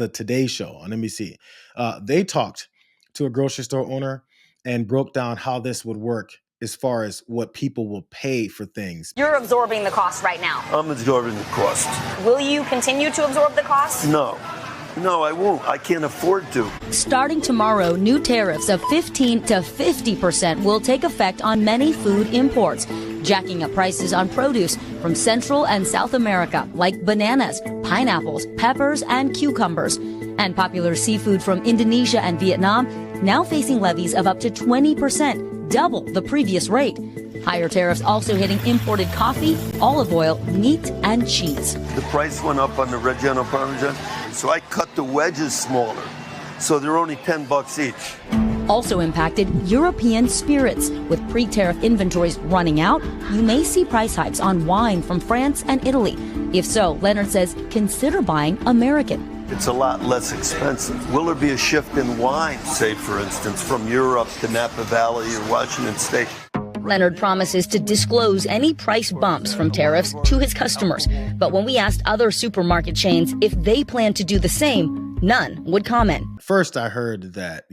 the Today Show on NBC. They talked to a grocery store owner and broke down how this would work as far as what people will pay for things. You're absorbing the cost right now. I'm absorbing the cost. Will you continue to absorb the cost? No, I won't. I can't afford to. Starting tomorrow, new tariffs of 15 to 50% will take effect on many food imports, jacking up prices on produce from Central and South America, like bananas, pineapples, peppers, and cucumbers. And popular seafood from Indonesia and Vietnam now facing levies of up to 20%, double the previous rate. Higher tariffs also hitting imported coffee, olive oil, meat, and cheese. The price went up on the Reggiano Parmesan, so I cut the wedges smaller. So they're only $10 each. Also impacted European spirits. With pre-tariff inventories running out, you may see price hikes on wine from France and Italy. If so, Leonard says consider buying American. It's a lot less expensive. Will there be a shift in wine, say, for instance, from Europe to Napa Valley or Washington State? Leonard promises to disclose any price bumps from tariffs to his customers. But when we asked other supermarket chains if they plan to do the same, none would comment. First, I heard that,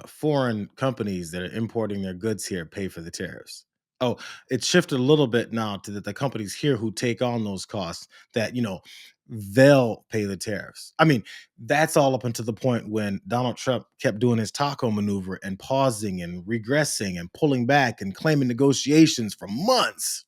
foreign companies that are importing their goods here pay for the tariffs. Oh, it's shifted a little bit now to that the companies here who take on those costs that, they'll pay the tariffs. I mean, that's all up until the point when Donald Trump kept doing his taco maneuver and pausing and regressing and pulling back and claiming negotiations for months.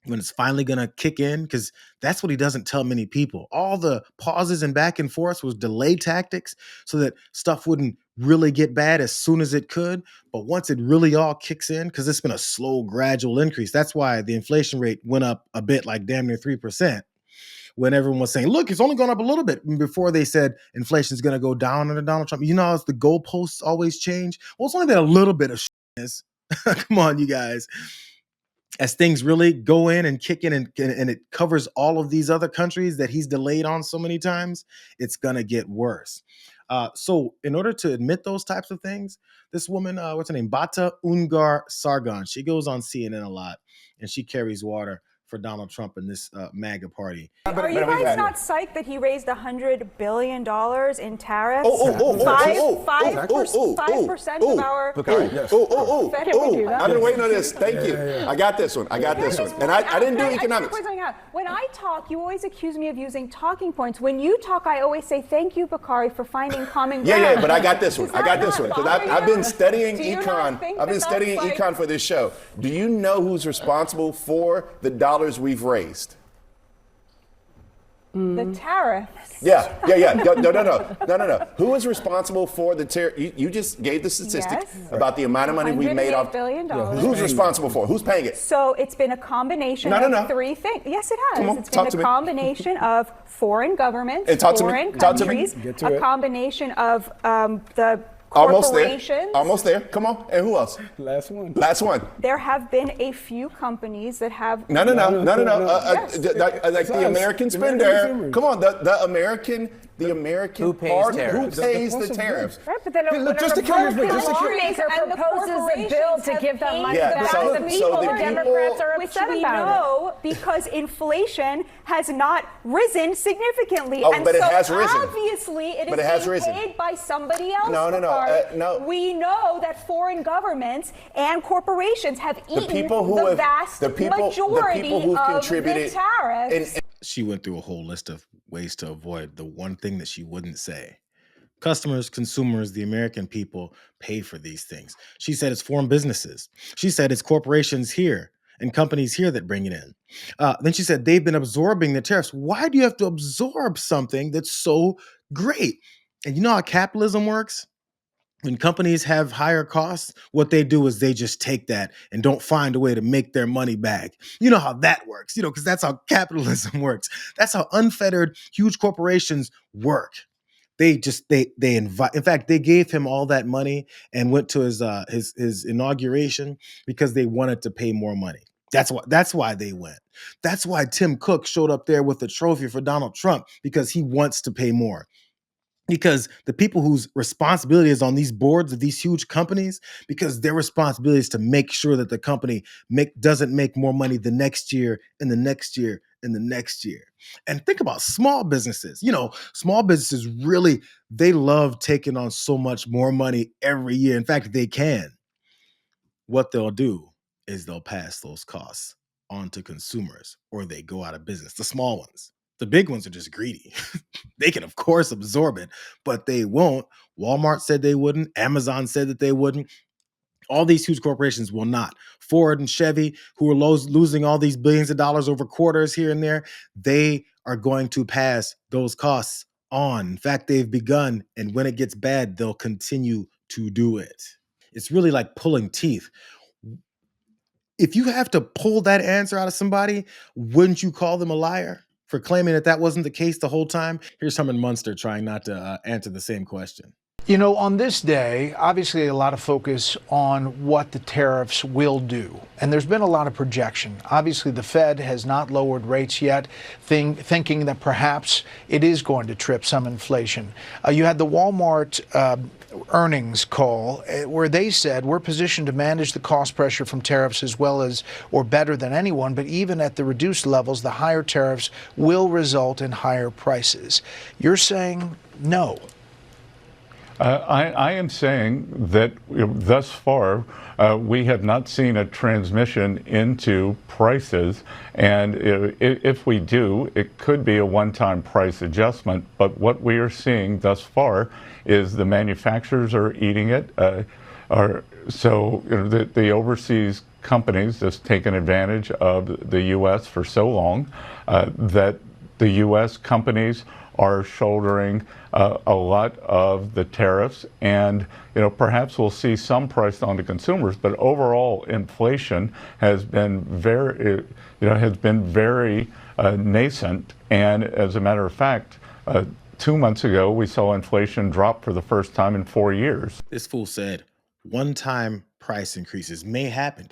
When it's finally going to kick in, because that's what he doesn't tell many people. All the pauses and back and forth was delay tactics so that stuff wouldn't really get bad as soon as it could. But once it really all kicks in, because it's been a slow, gradual increase, that's why the inflation rate went up a bit, like damn near 3%. When everyone was saying, look, it's only gone up a little bit before they said inflation is going to go down under Donald Trump. As the goalposts always change. Well, it's only been a little bit of shitness. Come on, you guys. As things really go in and kick in and it covers all of these other countries that he's delayed on so many times, it's going to get worse. So in order to admit those types of things, this woman, what's her name? Bata Ungar Sargon, she goes on CNN a lot and she carries water for Donald Trump and this MAGA party. Are you guys not psyched that he raised $100 billion in tariffs? 5% of our I've been waiting on this. Thank you. I got this one. And I didn't do economics. When I talk, you always accuse me of using talking points. When you talk, I always say, thank you, Bakari, for finding common ground. Yeah, but I got this one. Because I've been studying econ. I've been studying econ for this show. Do you know who's responsible for the dollars we've raised? The tariffs. Yeah. No. Who is responsible for the tariff? You just gave the statistic about the amount of money we've made off. $108 billion. Who's responsible for it? Who's paying it? So it's been a combination of three things. Yes, it has. Come on, it's been a combination of foreign governments, foreign countries, a combination of the corporations. Almost there. Come on. And who else? Last one. There have been a few companies that have. No. Like the American spender. Come on. The American who pays tariffs? Who pays the tariffs? Right, but then proposes a bill to give them money back. The Democrats are upset about it. Because inflation has not risen significantly. But it has risen. Obviously, it is being paid by somebody else. No. We know that foreign governments and corporations have eaten the vast majority of the tariffs. She went through a whole list of ways to avoid the one thing that she wouldn't say. Customers, consumers, the American people pay for these things. She said it's foreign businesses. She said it's corporations here and companies here that bring it in. Then she said they've been absorbing the tariffs. Why do you have to absorb something that's so great? And you know how capitalism works? When companies have higher costs, what they do is they just take that and don't find a way to make their money back. You know how that works, because that's how capitalism works. That's how unfettered huge corporations work. They invite. In fact, they gave him all that money and went to his inauguration because they wanted to pay more money. That's why they went. That's why Tim Cook showed up there with a trophy for Donald Trump, because he wants to pay more. Because the people whose responsibility is on these boards of these huge companies, because their responsibility is to make sure that the company doesn't make more money the next year and the next year in the next year. And think about small businesses. Small businesses really, they love taking on so much more money every year. In fact, they can. What they'll do is they'll pass those costs on to consumers, or they go out of business. The small ones. The big ones are just greedy. They can, of course, absorb it, but they won't. Walmart said they wouldn't. Amazon said that they wouldn't. All these huge corporations will not. Ford and Chevy, who are losing all these billions of dollars over quarters here and there, they are going to pass those costs on. In fact, they've begun, and when it gets bad, they'll continue to do it. It's really like pulling teeth. If you have to pull that answer out of somebody, wouldn't you call them a liar for claiming that that wasn't the case the whole time? Here's Herman Munster trying not to answer the same question. On this day, obviously a lot of focus on what the tariffs will do. And there's been a lot of projection. Obviously, the Fed has not lowered rates yet, thinking that perhaps it is going to trip some inflation. You had the Walmart earnings call where they said we're positioned to manage the cost pressure from tariffs as well as or better than anyone, but even at the reduced levels, the higher tariffs will result in higher prices. You're saying no. I am saying that thus far we have not seen a transmission into prices, and if we do, it could be a one-time price adjustment. But what we are seeing thus far is the manufacturers are eating it. So the overseas companies that's taken advantage of the U.S. for so long that the U.S. companies are shouldering a lot of the tariffs, and perhaps we'll see some priced on to consumers. But overall, inflation has been very nascent. And as a matter of fact, 2 months ago, we saw inflation drop for the first time in 4 years. This fool said one-time price increases may happen.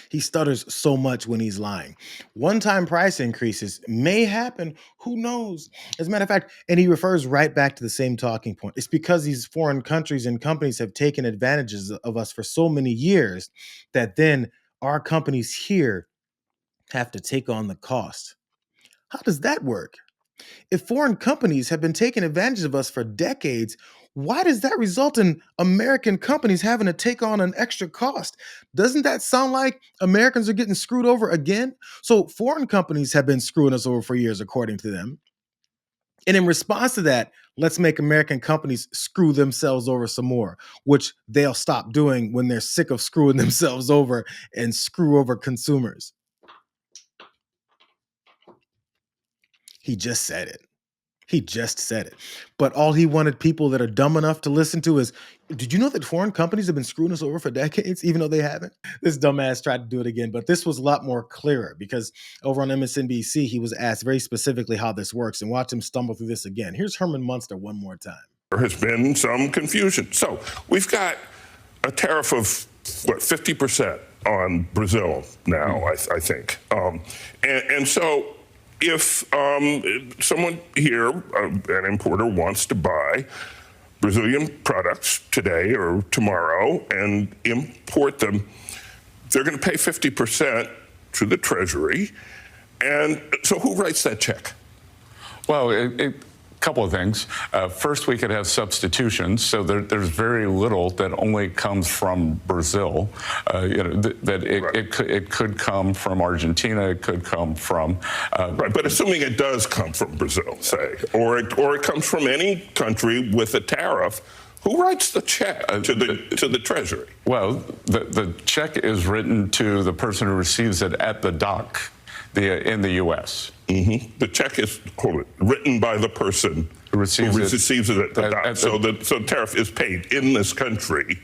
He stutters so much when he's lying. One-time price increases may happen. Who knows? As a matter of fact, and he refers right back to the same talking point. It's because these foreign countries and companies have taken advantages of us for so many years that then our companies here have to take on the cost. How does that work? If foreign companies have been taking advantage of us for decades, why does that result in American companies having to take on an extra cost? Doesn't that sound like Americans are getting screwed over again? So foreign companies have been screwing us over for years, according to them. And in response to that, let's make American companies screw themselves over some more, which they'll stop doing when they're sick of screwing themselves over and screw over consumers. He just said it. He just said it. But all he wanted people that are dumb enough to listen to is, did you know that foreign companies have been screwing us over for decades, even though they haven't? This dumbass tried to do it again, but this was a lot more clearer because over on MSNBC, he was asked very specifically how this works, and watch him stumble through this again. Here's Herman Munster one more time. There has been some confusion. So we've got a tariff of, 50% on Brazil now, I think. And so if someone here, an importer, wants to buy Brazilian products today or tomorrow and import them, they're going to pay 50% to the Treasury. And so who writes that check? Well, a couple of things. First, we could have substitutions, so there's very little that only comes from Brazil. It could come from Argentina, it could come from right. But assuming it does come from Brazil, say, or it comes from any country with a tariff, who writes the check to the Treasury? Well, the check is written to the person who receives it at the dock in the U.S. Mm-hmm. The check is written by the person who receives it at the dock. So the tariff is paid in this country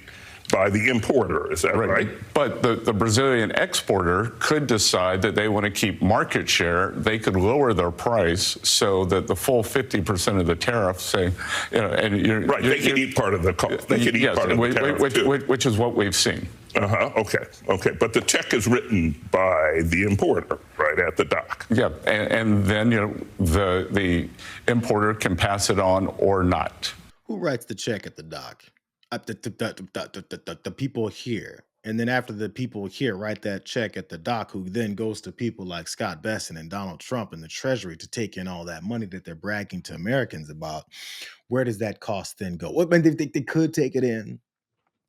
by the importer. Is that right? But the Brazilian exporter could decide that they want to keep market share. They could lower their price so that the full 50% of the tariff, say, they can eat part of the cost. They can eat part of the tariff, which is what we've seen. Okay. But the check is written by the importer, right, at the dock. Yeah, and then the importer can pass it on or not. Who writes the check at the dock? The people here And then after the people here write that check at the dock, who then goes to people like Scott Bessent and Donald Trump and the Treasury to take in all that money that they're bragging to Americans about, where does that cost then go? Well, I mean, they could take it in.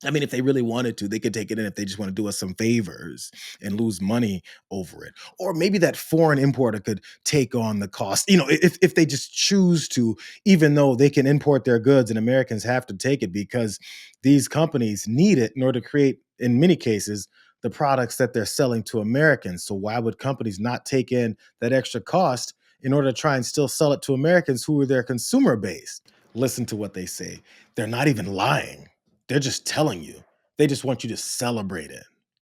I mean, if they really wanted to, they could take it in if they just want to do us some favors and lose money over it. Or maybe that foreign importer could take on the cost, if they just choose to, even though they can import their goods and Americans have to take it because these companies need it in order to create, in many cases, the products that they're selling to Americans. So why would companies not take in that extra cost in order to try and still sell it to Americans who are their consumer base? Listen to what they say. They're not even lying. They're just telling you. They just want you to celebrate it.